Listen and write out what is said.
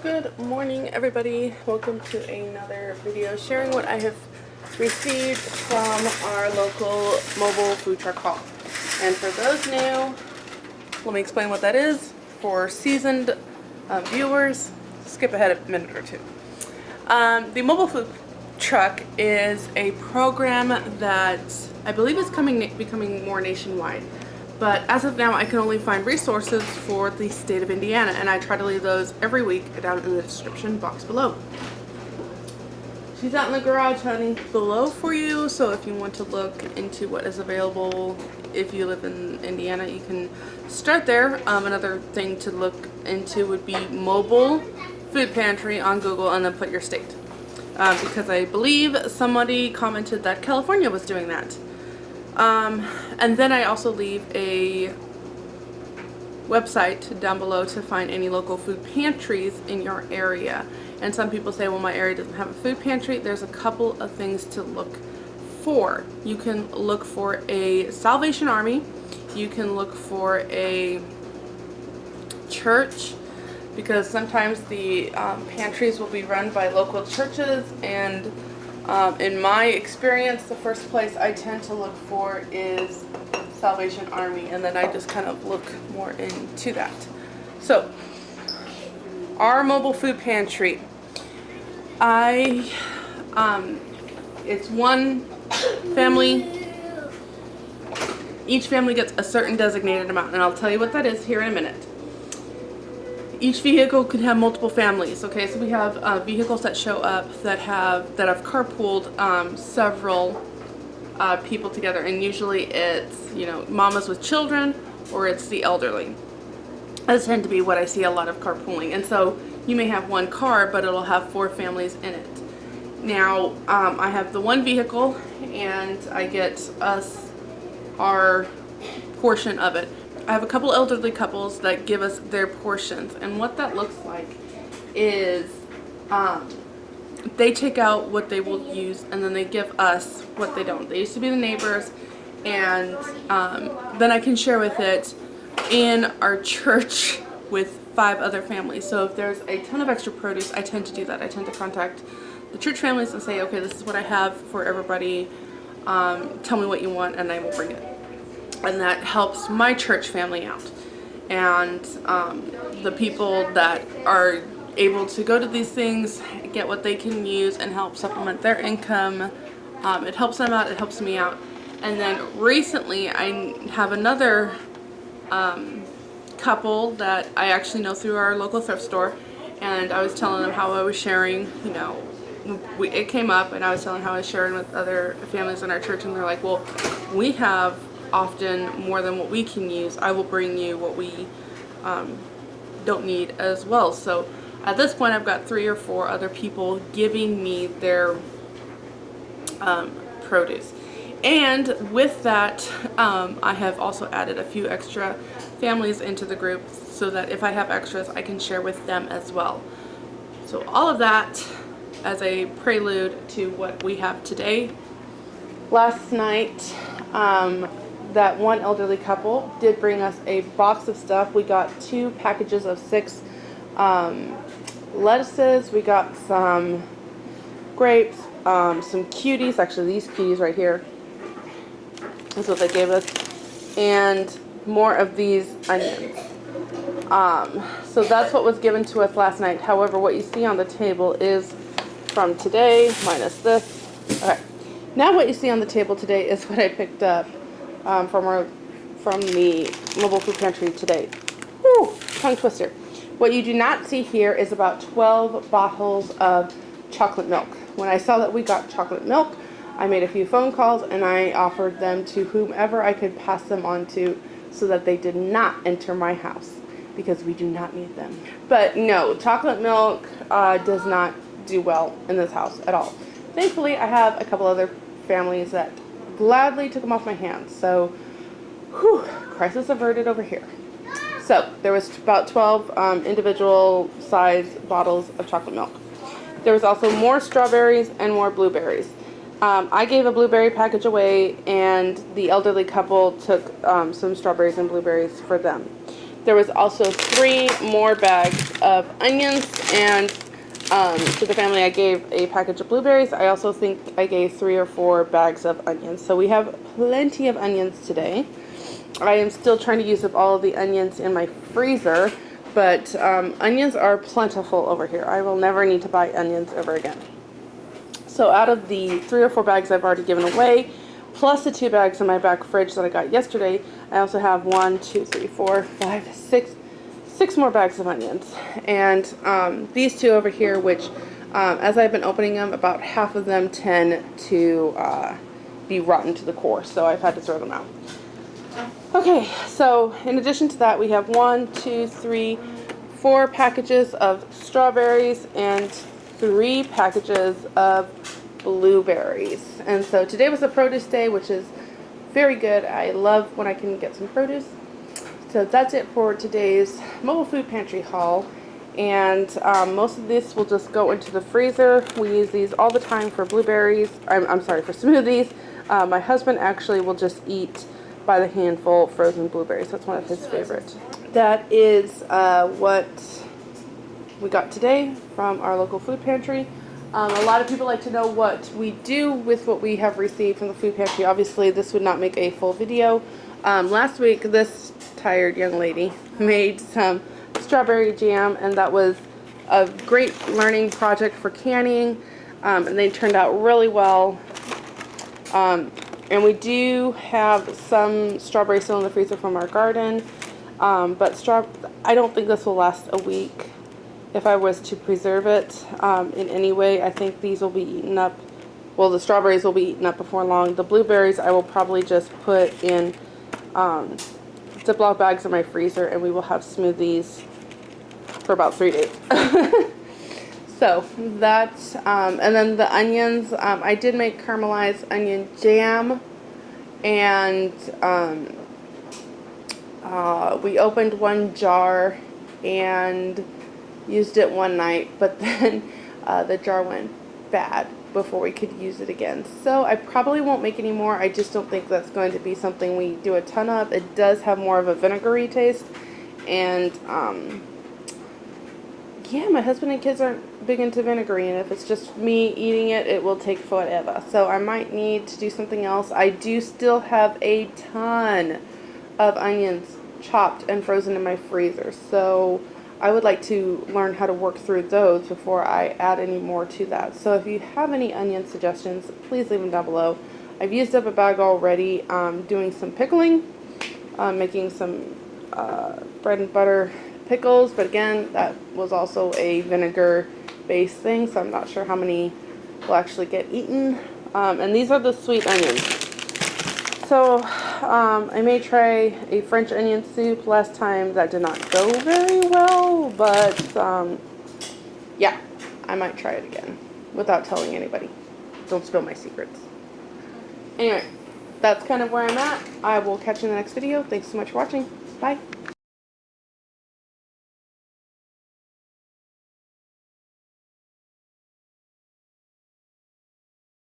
Good morning, everybody. Welcome to another video sharing what I have received from our local mobile food truck haul. And for those new, let me explain what that is. For seasoned viewers, skip ahead a minute or two. The mobile food truck is a program that I believe is becoming more nationwide. But as of now, I can only find resources for the state of Indiana, and I try to leave those every week down in the description box below. She's out in the garage, honey, below for you, so if you want to look into what is available, if you live in Indiana, you can start there. Another thing to look into would be mobile Food Pantry on Google, and then put your state. Because I believe somebody commented that California was doing that. And then I also leave a website down below to find any local food pantries in your area. And some people say, well, my area doesn't have a food pantry. There's a couple of things to look for. You can look for a Salvation Army. You can look for a church, because sometimes the pantries will be run by local churches, and in my experience, the first place I tend to look for is Salvation Army, and then I just kind of look more into that. So, our mobile food pantry, it's one family. Each family gets a certain designated amount, and I'll tell you what that is here in a minute. Each vehicle could have multiple families. Okay, so we have vehicles that show up that have carpooled several people together, and usually it's, you know, mamas with children, or it's the elderly. Those tend to be what I see a lot of carpooling. And so you may have one car, but it'll have 4 families in it. Now I have the one vehicle, and I get us our portion of it. I have a couple elderly couples that give us their portions, and what that looks like is they take out what they will use, and then they give us what they don't. They used to be the neighbors, and then I can share with it in our church with 5 other families. So if there's a ton of extra produce, I tend to do that. I tend to contact the church families and say, okay, this is what I have for everybody. Tell me what you want, and I will bring it. And that helps my church family out. And the people that are able to go to these things get what they can use and help supplement their income. It helps them out, it helps me out. And then recently I have another couple that I actually know through our local thrift store, and I was telling them how I was sharing, you know, it came up, and I was telling how I was sharing with other families in our church, and they're like, well, we have often more than what we can use. I will bring you what we don't need as well. So at this point, I've got 3 or 4 other people giving me their produce. And with that, I have also added a few extra families into the group, so that if I have extras, I can share with them as well. So all of that as a prelude to what we have today. Last night, that one elderly couple did bring us a box of stuff. We got 2 packages of 6 lettuces. We got some grapes, some cuties. Actually, these cuties right here is what they gave us, and more of these onions. So that's what was given to us last night. However, what you see on the table is from today, minus this. Okay. Now what you see on the table today is what I picked up from the mobile food pantry today. Woo, tongue twister. What you do not see here is about 12 bottles of chocolate milk. When I saw that we got chocolate milk, I made a few phone calls, and I offered them to whomever I could pass them on to, so that they did not enter my house, because we do not need them. But no, chocolate milk does not do well in this house at all. Thankfully, I have a couple other families that gladly took them off my hands. So, whew, crisis averted over here. So, there was about 12 individual size bottles of chocolate milk. There was also more strawberries and more blueberries. I gave a blueberry package away, and the elderly couple took some strawberries and blueberries for them. There was also 3 more bags of onions, and to the family I gave a package of blueberries. I also think I gave 3 or 4 bags of onions. So we have plenty of onions today. I am still trying to use up all of the onions in my freezer, but onions are plentiful over here. I will never need to buy onions ever again. So out of the 3 or 4 bags I've already given away, plus the 2 bags in my back fridge that I got yesterday, I also have 1, 2, 3, 4, 5, 6 more bags of onions. And these 2 over here, which as I've been opening them, about half of them tend to be rotten to the core, so I've had to throw them out. Okay, so in addition to that, we have 1, 2, 3, 4 packages of strawberries and 3 packages of blueberries. And so today was a produce day, which is very good. I love when I can get some produce. So that's it for today's mobile food pantry haul. And most of this will just go into the freezer. We use these all the time for blueberries. I'm sorry, for smoothies. My husband actually will just eat by the handful frozen blueberries. That's one of his favorites. That is what we got today from our local food pantry. A lot of people like to know what we do with what we have received from the food pantry. Obviously, this would not make a full video. Last week, this tired young lady made some strawberry jam, and that was a great learning project for canning, and they turned out really well. And we do have some strawberries still in the freezer from our garden, but I don't think this will last a week. If I was to preserve it in any way, I think these will be eaten up. Well, the strawberries will be eaten up before long. The blueberries I will probably just put in Ziploc bags in my freezer, and we will have smoothies for about 3 days. So that's, and then the onions, I did make caramelized onion jam, and we opened 1 jar and used it one night, but then the jar went bad before we could use it again. So I probably won't make any more. I just don't think that's going to be something we do a ton of. It does have more of a vinegary taste, and yeah, my husband and kids aren't big into vinegary, and if it's just me eating it, it will take forever. So I might need to do something else. I do still have a ton of onions chopped and frozen in my freezer, so I would like to learn how to work through those before I add any more to that. So if you have any onion suggestions, please leave them down below. I've used up a bag already doing some pickling, making some bread and butter pickles, but again, that was also a vinegar based thing, so I'm not sure how many will actually get eaten. And these are the sweet onions. So I may try a French onion soup. Last time that did not go very well, but yeah, I might try it again without telling anybody. Don't spill my secrets. Anyway, that's kind of where I'm at. I will catch you in the next video. Thanks so much for watching. Bye.